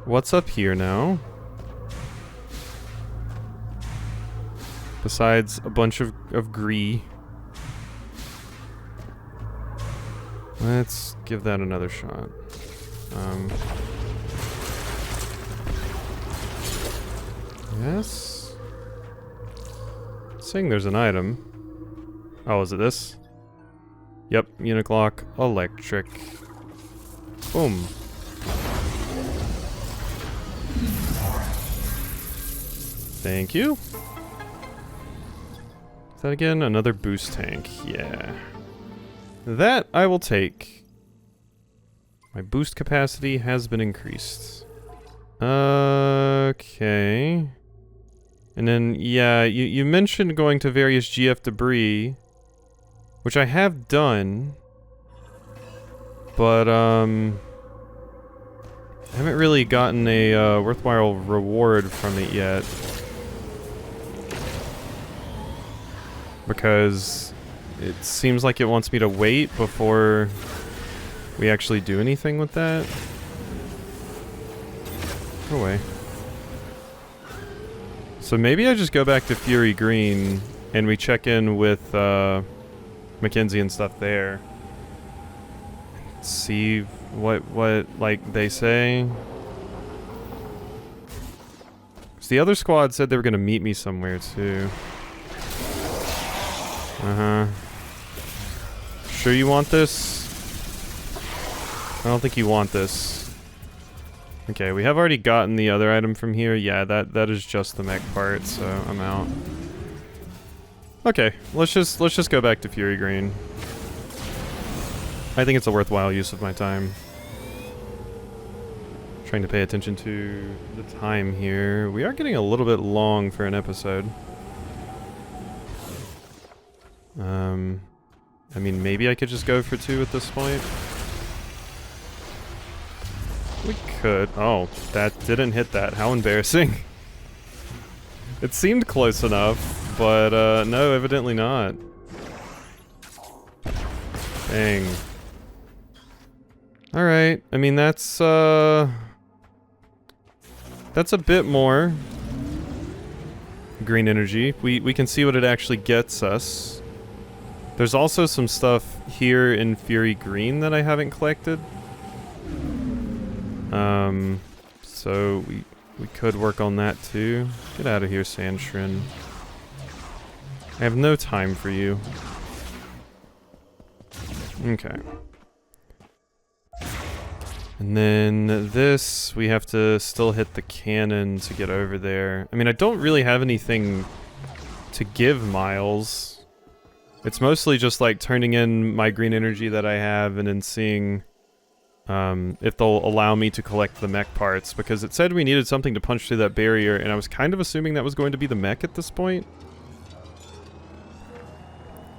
What's up here now? Besides a bunch of gree. Let's give that another shot. Yes? Saying there's an item. Oh, is it this? Yep, Uniclock, electric. Boom. Thank you. Is that again? Another boost tank. Yeah. That I will take. My boost capacity has been increased. Okay. And then, yeah, you mentioned going to various GF debris, which I have done, but, I haven't really gotten a, worthwhile reward from it yet. Because it seems like it wants me to wait before we actually do anything with that. Go away. So maybe I just go back to Fury Green and we check in with Mackenzie and stuff there. See what like they say. 'Cause the other squad said they were gonna meet me somewhere too. Sure you want this? I don't think you want this. Okay, we have already gotten the other item from here. Yeah, that is just the mech part, so I'm out. Okay, let's just go back to Fury Green. I think it's a worthwhile use of my time. Trying to pay attention to the time here. We are getting a little bit long for an episode. I mean, maybe I could just go for 2 at this point. We could. Oh, that didn't hit that. How embarrassing. It seemed close enough, but no, evidently not. Dang. Alright, I mean that's a bit more green energy. We can see what it actually gets us. There's also some stuff here in Fury Green that I haven't collected. So we could work on that too. Get out of here, Sandshrin. I have no time for you. Okay. And then this, we have to still hit the cannon to get over there. I mean, I don't really have anything to give Miles. It's mostly just like turning in my green energy that I have and then seeing if they'll allow me to collect the mech parts, because it said we needed something to punch through that barrier, and I was kind of assuming that was going to be the mech at this point.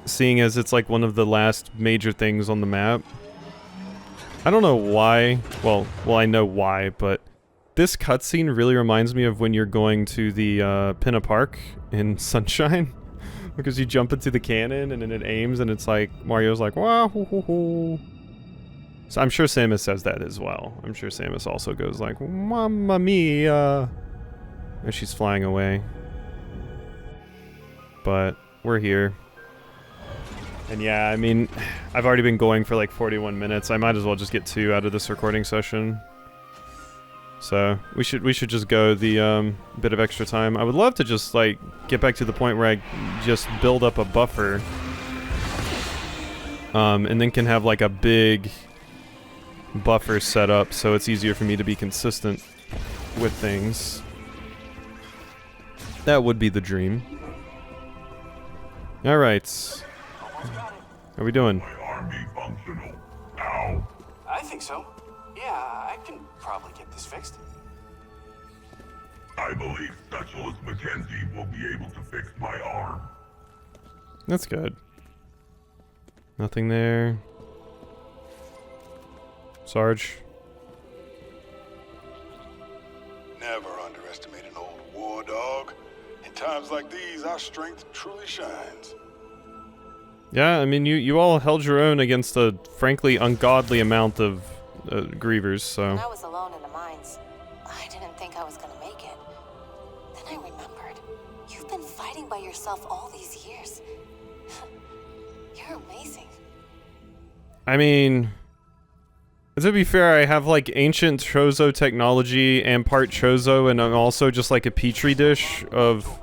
Seeing as it's like one of the last major things on the map. I don't know why. Well, I know why, but this cutscene really reminds me of when you're going to the Pinna Park in Sunshine. Because you jump into the cannon and then it aims and it's like, Mario's like, wow, hoo, hoo, hoo. So I'm sure Samus says that as well. I'm sure Samus also goes like, Mamma mia, as she's flying away. But we're here. And yeah, I mean, I've already been going for like 41 minutes. I might as well just get 2 out of this recording session. So we should just go the bit of extra time. I would love to just like get back to the point where I just build up a buffer, and then can have like a big buffer set up so it's easier for me to be consistent with things. That would be the dream. All right. How we doing? I think so. Yeah, I can probably get this fixed. I believe Specialist Mackenzie will be able to fix my arm. That's good. Nothing there. Sarge. Never underestimate an old war dog. In times like these, our strength truly shines. Yeah, I mean, you all held your own against a frankly ungodly amount of grievers, so. I was alone in the mines. I didn't think I was gonna make it. Then I remembered. You've been fighting by yourself all these years. You're amazing. I mean, to be fair, I have like ancient Chozo technology and part Chozo, and I'm also just like a petri dish of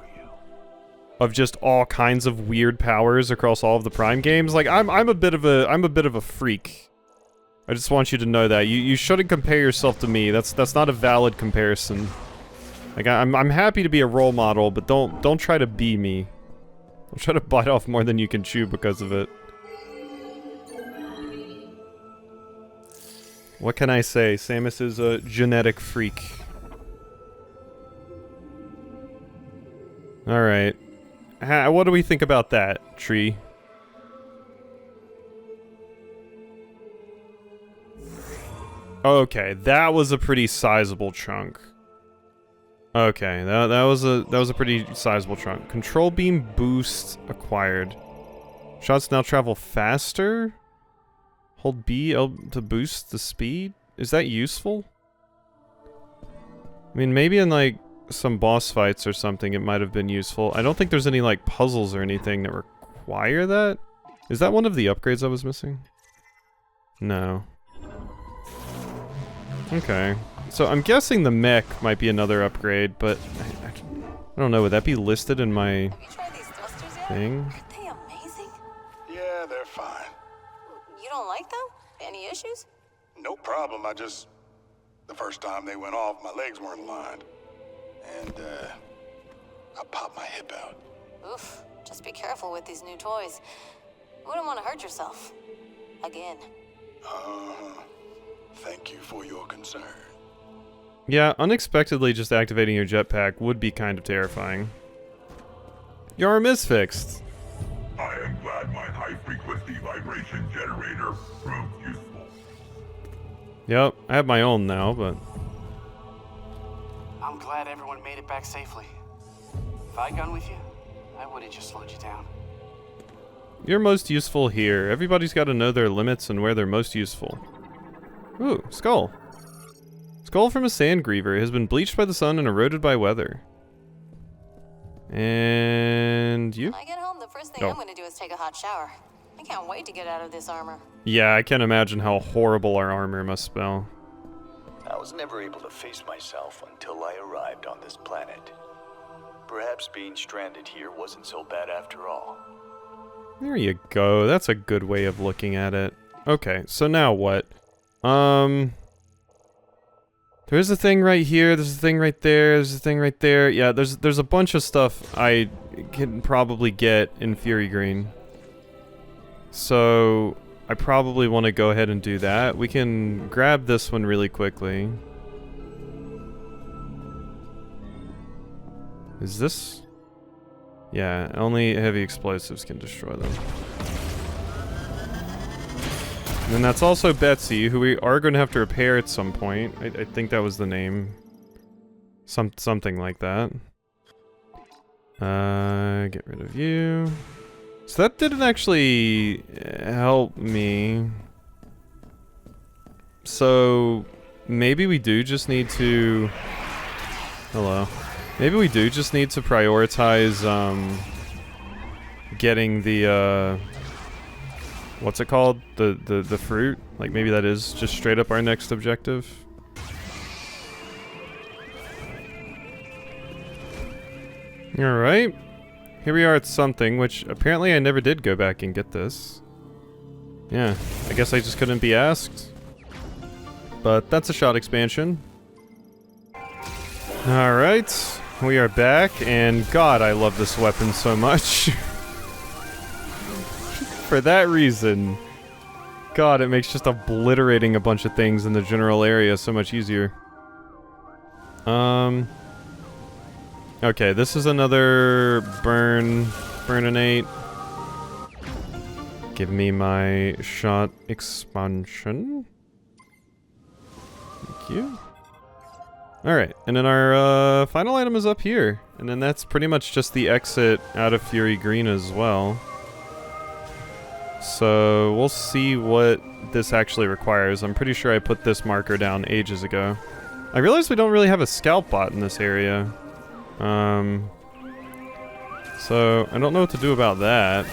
just all kinds of weird powers across all of the Prime games. Like I'm a bit of a freak. I just want you to know that. You shouldn't compare yourself to me. That's not a valid comparison. Like I'm happy to be a role model, but don't try to be me. Don't try to bite off more than you can chew because of it. What can I say? Samus is a genetic freak. Alright. What do we think about that, Tree? Okay, that was a pretty sizable chunk. Okay, that was a pretty sizable chunk. Control beam boost acquired. Shots now travel faster? Hold B to boost the speed? Is that useful? I mean, maybe in like some boss fights or something it might have been useful. I don't think there's any like puzzles or anything that require that. Is that one of the upgrades I was missing? No. Okay. So I'm guessing the mech might be another upgrade, but I don't know. Would that be listed in my Have you tried these thrusters yet? thing? Aren't they amazing? Yeah, they're fine. You don't like them? Any issues? No problem. The first time they went off, my legs weren't aligned. And, I popped my hip out. Oof. Just be careful with these new toys. You wouldn't want to hurt yourself. Again. Thank you for your concern. Yeah, unexpectedly just activating your jetpack would be kind of terrifying. Your arm is fixed. I am glad my high-frequency vibration generator proved useful. Yep, I have my own now, but... I'm glad everyone made it back safely. If I'd gone with you, I would have just slowed you down. You're most useful here. Everybody's got to know their limits and where they're most useful. Ooh, skull. Skull from a sand griever has been bleached by the sun and eroded by weather. And you? When I get home, the first thing Oh. I'm gonna do is take a hot shower. I can't wait to get out of this armor. Yeah, I can't imagine how horrible our armor must smell. I was never able to face myself until I arrived on this planet. Perhaps being stranded here wasn't so bad after all. There you go. That's a good way of looking at it. Okay, so now what? There's a thing right here, there's a thing right there, there's a thing right there. Yeah, there's a bunch of stuff I can probably get in Fury Green. So, I probably want to go ahead and do that. We can grab this one really quickly. Is this? Yeah, only heavy explosives can destroy them. And then that's also Betsy, who we are going to have to repair at some point. I think that was the name. Something like that. Get rid of you. So that didn't actually help me. So maybe we do just need to... Hello. Maybe we do just need to prioritize getting the what's it called? The fruit? Like maybe that is just straight up our next objective. Alright. Here we are at something, which apparently I never did go back and get this. Yeah, I guess I just couldn't be asked. But that's a shot expansion. Alright, we are back, and God, I love this weapon so much. For that reason. God, it makes just obliterating a bunch of things in the general area so much easier. Okay, this is another burninate. Give me my shot expansion. Thank you. Alright, and then our final item is up here. And then that's pretty much just the exit out of Fury Green as well. So we'll see what this actually requires. I'm pretty sure I put this marker down ages ago. I realize we don't really have a scout bot in this area. So I don't know what to do about that.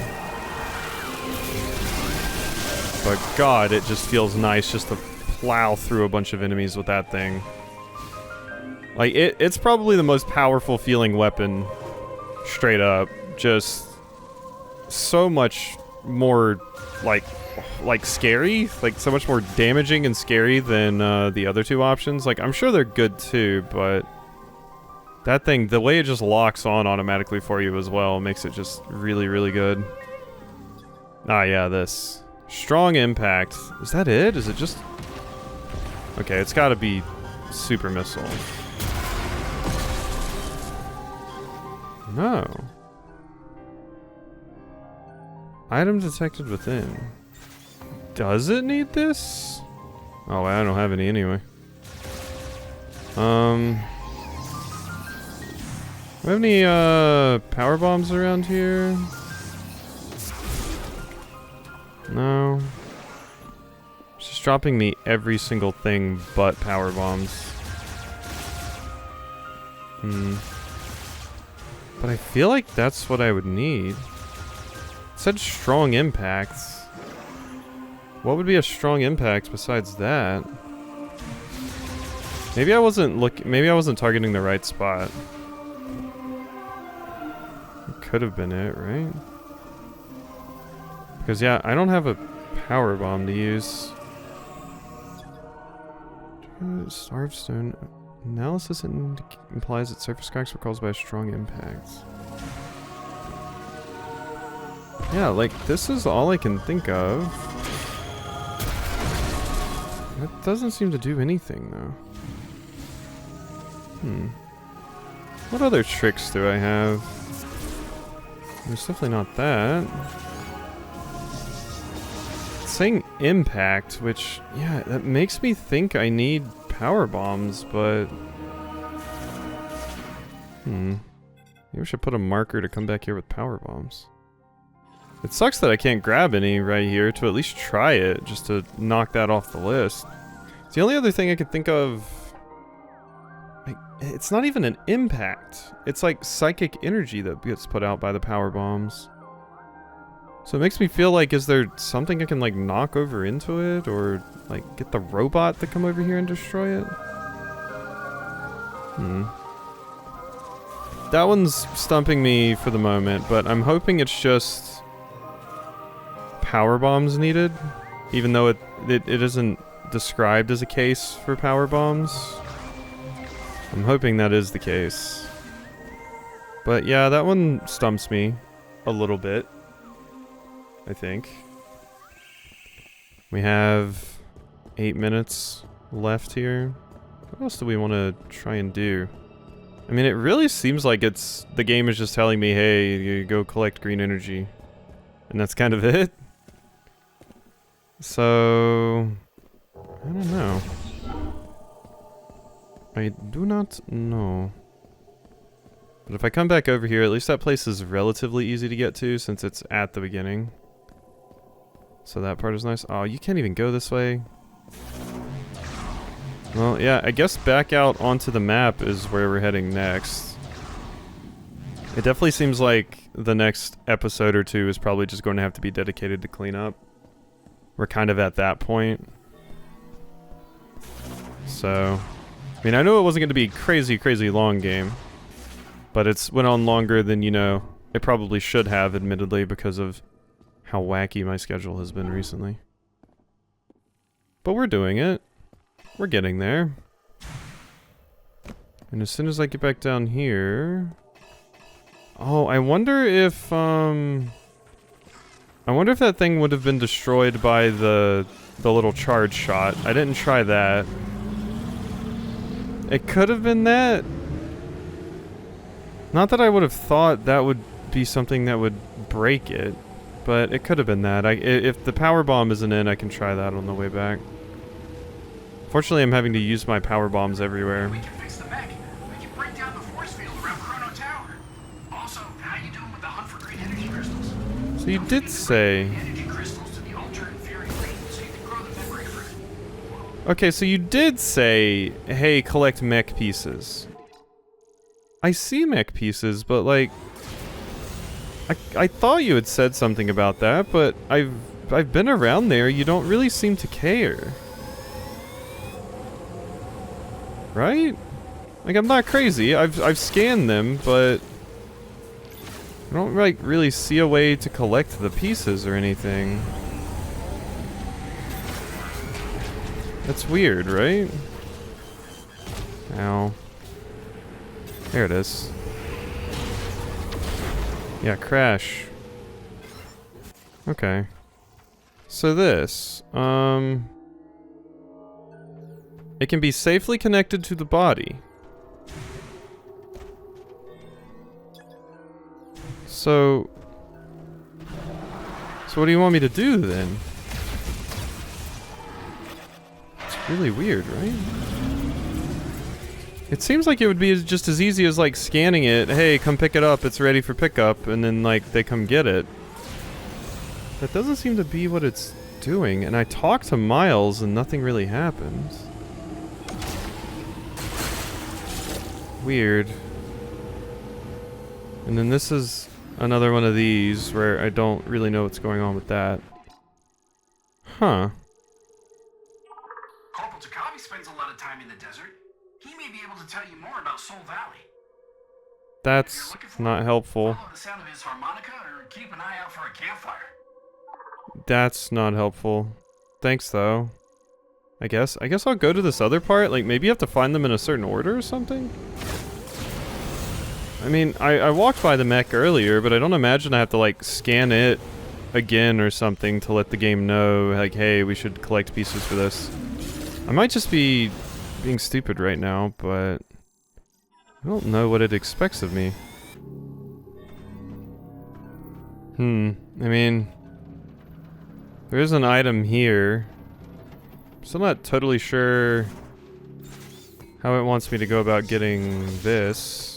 But God, it just feels nice just to plow through a bunch of enemies with that thing. Like, it's probably the most powerful feeling weapon, straight up. Just so much more, like scary. Like, so much more damaging and scary than the other two options. Like, I'm sure they're good too, but that thing, the way it just locks on automatically for you as well, makes it just really, really good. Ah, yeah, this. Strong impact. Is that it? Is it just... Okay, it's gotta be super missile. No. Item detected within. Does it need this? Oh, I don't have any anyway. Do we have any power bombs around here? No. It's just dropping me every single thing but power bombs. But I feel like that's what I would need. It said strong impacts. What would be a strong impact besides that? Maybe I wasn't targeting the right spot. It could have been it, right? Because yeah, I don't have a power bomb to use. Starved stone. Analysis implies that surface cracks were caused by a strong impact. Yeah, like, this is all I can think of. That doesn't seem to do anything, though. What other tricks do I have? There's definitely not that. It's saying impact, which, yeah, that makes me think I need power bombs, but... Maybe we should put a marker to come back here with power bombs. It sucks that I can't grab any right here to at least try it, just to knock that off the list. It's the only other thing I could think of... Like, it's not even an impact. It's like psychic energy that gets put out by the power bombs. So it makes me feel like, is there something I can, like, knock over into it? Or, like, get the robot to come over here and destroy it? That one's stumping me for the moment, but I'm hoping it's just power bombs needed, even though it isn't described as a case for power bombs. I'm hoping that is the case. But yeah, that one stumps me a little bit, I think. We have 8 minutes left here. What else do we want to try and do? I mean, it really seems like the game is just telling me, hey, you go collect green energy. And that's kind of it. So, I don't know. I do not know. But if I come back over here, at least that place is relatively easy to get to since it's at the beginning. So that part is nice. Oh, you can't even go this way. Well, yeah, I guess back out onto the map is where we're heading next. It definitely seems like the next episode or two is probably just going to have to be dedicated to cleanup. We're kind of at that point. So, I mean, I know it wasn't going to be a crazy, crazy long game. But it's went on longer than, you know, it probably should have, admittedly, because of how wacky my schedule has been recently. But we're doing it. We're getting there. And as soon as I get back down here... Oh, I wonder if that thing would have been destroyed by the little charge shot. I didn't try that. It could have been that. Not that I would have thought that would be something that would break it, but it could have been that. If the power bomb isn't in, I can try that on the way back. Fortunately, I'm having to use my power bombs everywhere. We can fix the Mech. We can break down the force field around Chrono Tower. Also, how you doing with the hunt for green energy crystals? So you did say... Energy crystals to the ultra inferior green, so you can grow the memory fruit. Okay, so you did say, hey, collect mech pieces. I see mech pieces, but like... I thought you had said something about that, but I've been around there, you don't really seem to care. Right? Like, I'm not crazy, I've scanned them, but... I don't, like, really see a way to collect the pieces or anything. That's weird, right? Ow. There it is. Yeah, crash. Okay. So this, it can be safely connected to the body. So what do you want me to do then? It's really weird, right? It seems like it would be just as easy as like scanning it, hey, come pick it up, it's ready for pickup, and then like they come get it. That doesn't seem to be what it's doing, and I talk to Miles and nothing really happens. Weird. And then this is another one of these where I don't really know what's going on with that. Huh. Corporal Takabi spends a lot of time in the desert. He may be able to tell you more about Soul Valley. That's not helpful. Follow the sound of his harmonica or keep an eye out for a campfire. That's not helpful. Thanks though. I guess I'll go to this other part. Like maybe you have to find them in a certain order or something? I mean, I walked by the mech earlier, but I don't imagine I have to like scan it again or something to let the game know, like, hey, we should collect pieces for this. I might just be being stupid right now, but I don't know what it expects of me. I mean, there is an item here. Still not totally sure how it wants me to go about getting this.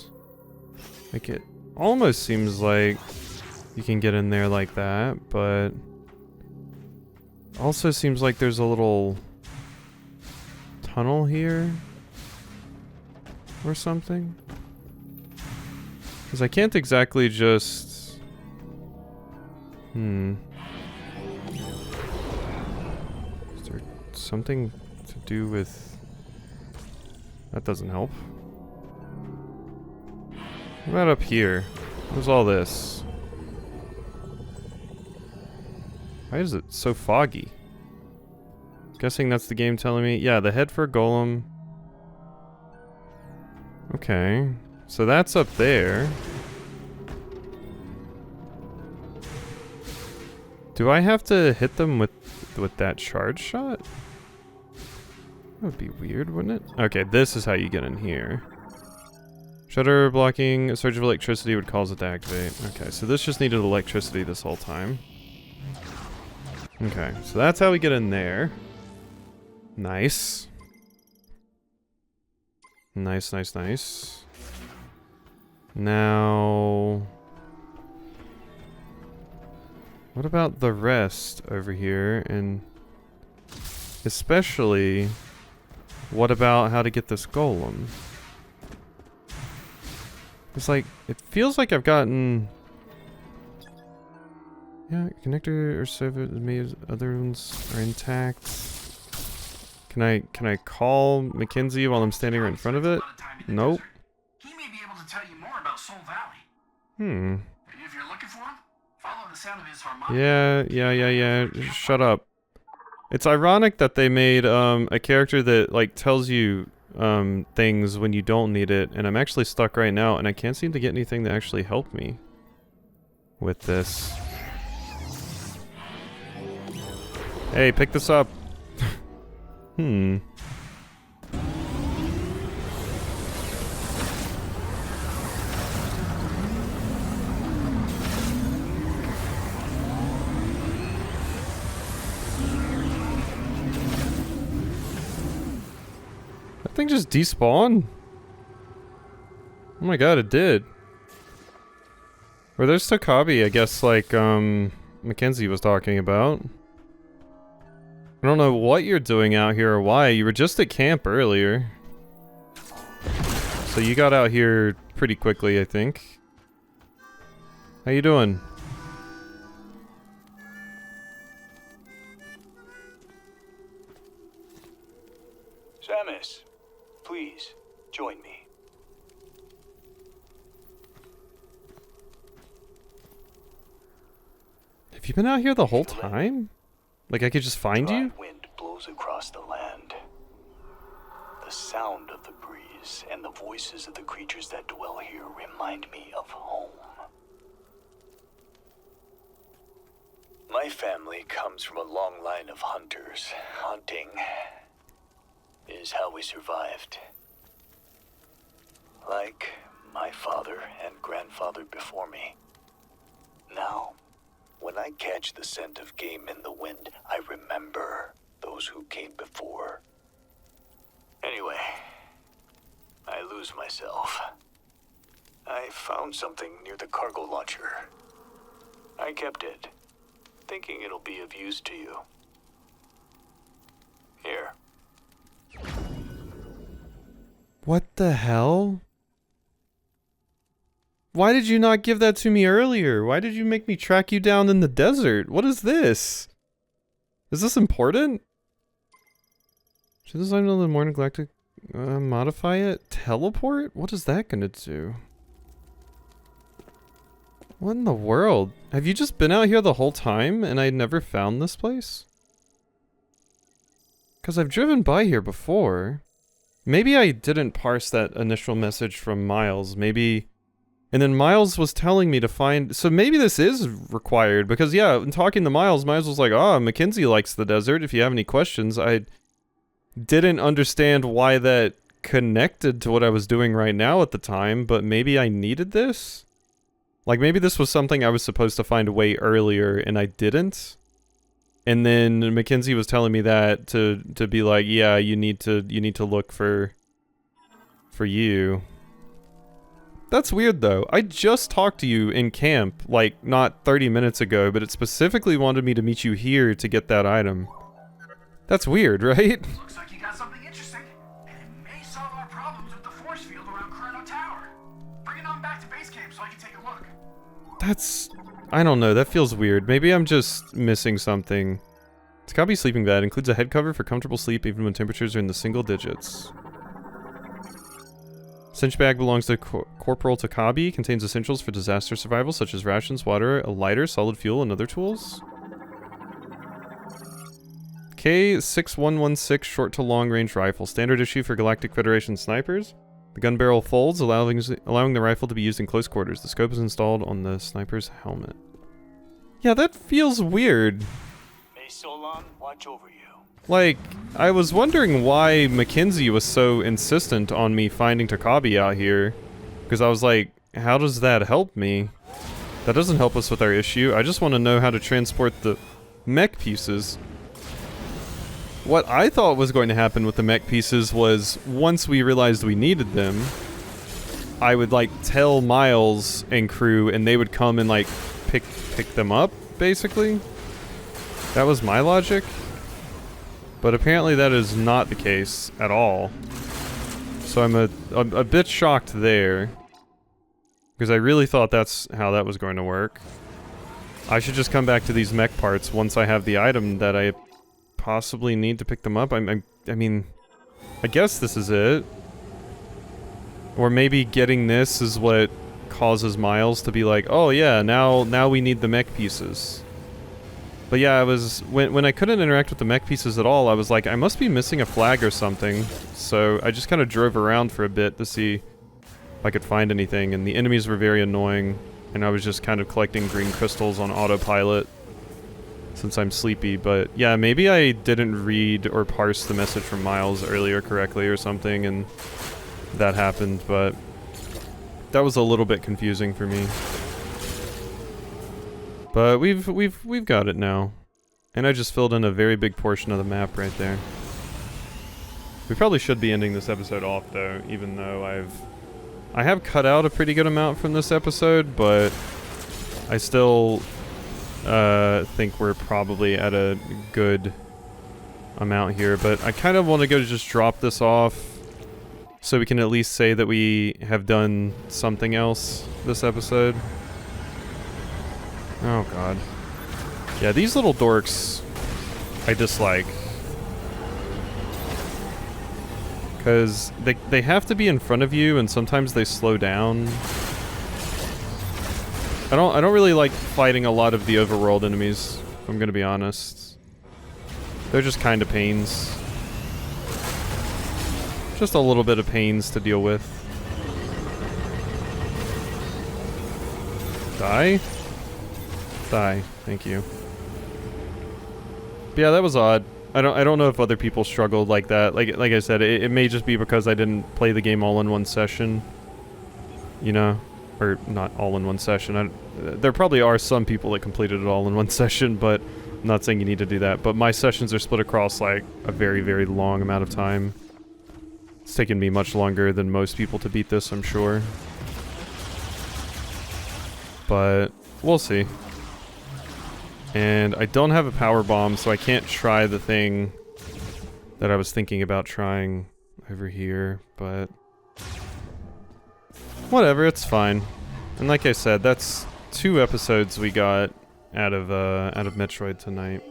Like, it almost seems like you can get in there like that, but also seems like there's a little tunnel here or something. Because I can't exactly just... Is there something to do with... That doesn't help. What about up here? What's all this? Why is it so foggy? Guessing that's the game telling me. Yeah, the head for a golem. Okay. So that's up there. Do I have to hit them with that charge shot? That would be weird, wouldn't it? Okay, this is how you get in here. Shutter blocking a surge of electricity would cause it to activate. Okay, so this just needed electricity this whole time. Okay, so that's how we get in there. Nice. Nice, nice, nice. Now... what about the rest over here? And especially, what about how to get this golem? It's like, it feels like I've gotten... Yeah, connector or server, maybe other ones are intact. Can I call Mackenzie while I'm standing right in front of it? Nope. He may be able to tell you more about Soul Valley. If you're looking for him, follow the sound of his harmonica. Yeah. Shut up. It's ironic that they made a character that like tells you things when you don't need it, and I'm actually stuck right now, and I can't seem to get anything to actually help me with this. Hey, pick this up. That thing just despawned? Oh my god, it did. Or there's Takabi, I guess, like, Mackenzie was talking about. I don't know what you're doing out here or why. You were just at camp earlier. So you got out here pretty quickly, I think. How you doing? Samus, please, join me. Have you been out here the whole time? Like I could just find Dry you? wind blows across the land. The sound of the breeze and the voices of the creatures that dwell here remind me of home. My family comes from a long line of hunters. Hunting is how we survived. Like my father and grandfather before me. Now, when I catch the scent of game in the wind, I remember those who came before. Anyway, I lose myself. I found something near the cargo launcher. I kept it, thinking it'll be of use to you. Here. What the hell? Why did you not give that to me earlier? Why did you make me track you down in the desert? What is this? Is this important? Should this item the Morning Galactic modify it? Teleport? What is that gonna do? What in the world? Have you just been out here the whole time and I never found this place? Because I've driven by here before. Maybe I didn't parse that initial message from Miles. Maybe... And then Miles was telling me to find... So maybe this is required, because yeah, in talking to Miles, Miles was like, oh, Mackenzie likes the desert, if you have any questions. I didn't understand why that connected to what I was doing right now at the time, but maybe I needed this? Like, maybe this was something I was supposed to find way earlier, and I didn't? And then Mackenzie was telling me that to be like, yeah, you need to look for you. That's weird, though. I just talked to you in camp, like, not 30 minutes ago, but it specifically wanted me to meet you here to get that item. That's weird, right? Looks like you got something interesting, and it may solve our problems with the force field around Chrono Tower. Bring it on back to base camp so I can take a look. That's... I don't know, that feels weird. Maybe I'm just missing something. Takabi sleeping bag includes a head cover for comfortable sleep even when temperatures are in the single digits. Cinch bag belongs to Corporal Takabi, contains essentials for disaster survival such as rations, water, a lighter, solid fuel, and other tools. K6116 short to long range rifle, standard issue for Galactic Federation snipers. The gun barrel folds, allowing the rifle to be used in close quarters. The scope is installed on the sniper's helmet. Yeah, that feels weird. May Solon watch over you. Like, I was wondering why Mackenzie was so insistent on me finding Takabi out here. Because I was like, how does that help me? That doesn't help us with our issue. I just want to know how to transport the mech pieces. What I thought was going to happen with the mech pieces was, once we realized we needed them, I would, like, tell Miles and crew, and they would come and, like, pick them up, basically. That was my logic. But apparently that is not the case at all. So I'm a bit shocked there. Because I really thought that's how that was going to work. I should just come back to these mech parts once I have the item that I possibly need to pick them up. I mean, I guess this is it. Or maybe getting this is what causes Miles to be like, oh yeah, now we need the mech pieces. But yeah, I was, when I couldn't interact with the mech pieces at all, I was like, I must be missing a flag or something. So I just kind of drove around for a bit to see if I could find anything, and the enemies were very annoying, and I was just kind of collecting green crystals on autopilot since I'm sleepy. But yeah, maybe I didn't read or parse the message from Miles earlier correctly or something, and that happened, but that was a little bit confusing for me. But we've got it now. And I just filled in a very big portion of the map right there. We probably should be ending this episode off though, even though I have cut out a pretty good amount from this episode, but I still think we're probably at a good I'm out here, but I kind of want to go just drop this off so we can at least say that we have done something else this episode. Oh god. Yeah, these little dorks I dislike. Because they have to be in front of you, and sometimes they slow down. I don't really like fighting a lot of the overworld enemies, if I'm gonna be honest. They're just kind of pains. Just a little bit of pains to deal with. Die? Die. Thank you. But yeah, that was odd. I don't know if other people struggled like that. Like I said, it may just be because I didn't play the game all in one session. You know? Or not all in one session. There probably are some people that completed it all in one session, but I'm not saying you need to do that. But my sessions are split across like a very, very long amount of time. It's taken me much longer than most people to beat this, I'm sure. But we'll see. And I don't have a power bomb, so I can't try the thing that I was thinking about trying over here, but whatever, it's fine. And like I said, that's 2 episodes we got out of Metroid tonight.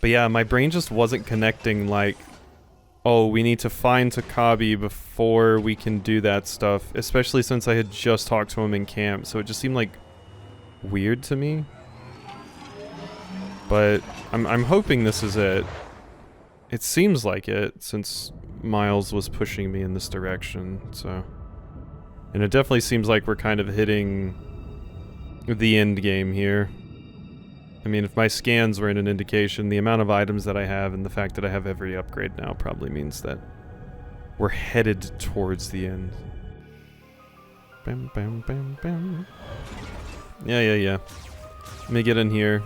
But yeah, my brain just wasn't connecting like, oh, we need to find Takabe before we can do that stuff, especially since I had just talked to him in camp, so it just seemed like weird to me. But I'm hoping this is it. It seems like it, since Miles was pushing me in this direction, so. And it definitely seems like we're kind of hitting the end game here. I mean, if my scans were in an indication, the amount of items that I have and the fact that I have every upgrade now probably means that we're headed towards the end. Bam, bam, bam, bam. Yeah. Let me get in here.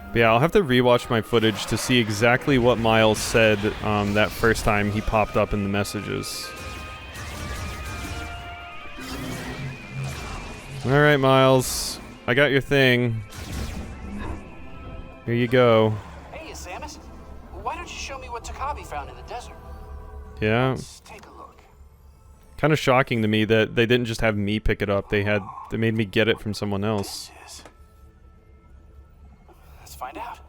But yeah, I'll have to rewatch my footage to see exactly what Miles said that first time he popped up in the messages. Alright, Miles. I got your thing. Here you go. Hey, Samus. Why don't you show me what Takabe found in the desert? Yeah. Let's take a look. Kind of shocking to me that they didn't just have me pick it up. They made me get it from someone else. Let's find out.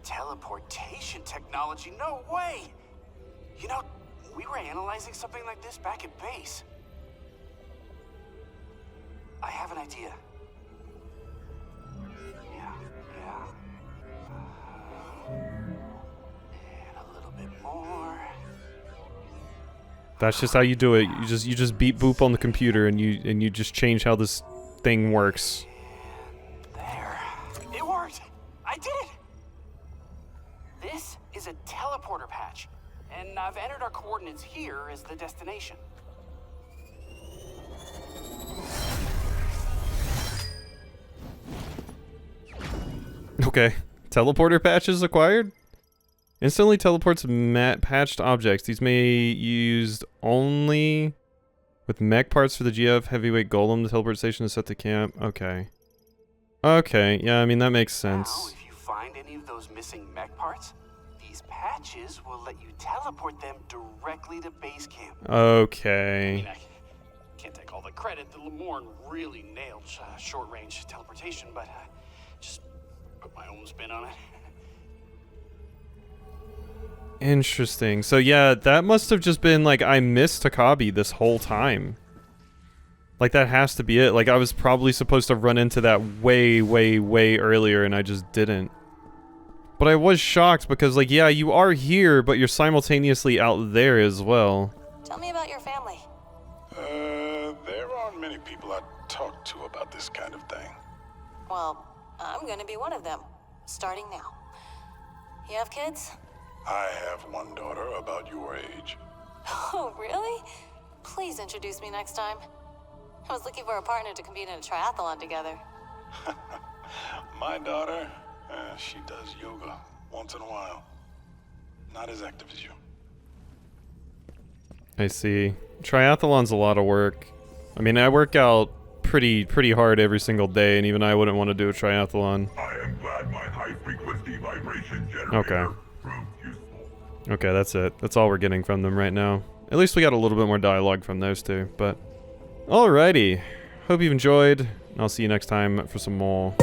Teleportation technology? No way! You know, we were analyzing something like this back at base. I have an idea. Yeah. And a little bit more. That's just how you do it. You just beat boop on the computer and you just change how this thing works. There. It worked! I did it! This is a teleporter patch, and I've entered our coordinates here as the destination. Okay. Teleporter patches acquired? Instantly teleports patched objects. These may be used only with mech parts for the GF heavyweight golem. The teleport station is set to camp. Okay. Okay, yeah, I mean, that makes sense. Now, if you find any of those missing mech parts, these patches will let you teleport them directly to base camp. Okay. I mean, I can't take all the credit. The Lemorn really nailed short-range teleportation, but just put my own spin on it. Interesting. So yeah, that must have just been like, I missed Takabe this whole time. Like, that has to be it. Like, I was probably supposed to run into that way, way, way earlier, and I just didn't. But I was shocked because, like, yeah, you are here, but you're simultaneously out there as well. Tell me about your family. There aren't many people I talk to about this kind of thing. Well, I'm gonna be one of them, starting now. You have kids? I have one daughter about your age. Oh, really? Please introduce me next time. I was looking for a partner to compete in a triathlon together. My daughter, she does yoga once in a while. Not as active as you. I see. Triathlon's a lot of work. I mean, I work out pretty hard every single day, and even I wouldn't want to do a triathlon. I am glad my high-frequency vibration generator Okay. proved useful. Okay, that's it. That's all we're getting from them right now. At least we got a little bit more dialogue from those two, but... Alrighty. Hope you've enjoyed. I'll see you next time for some more.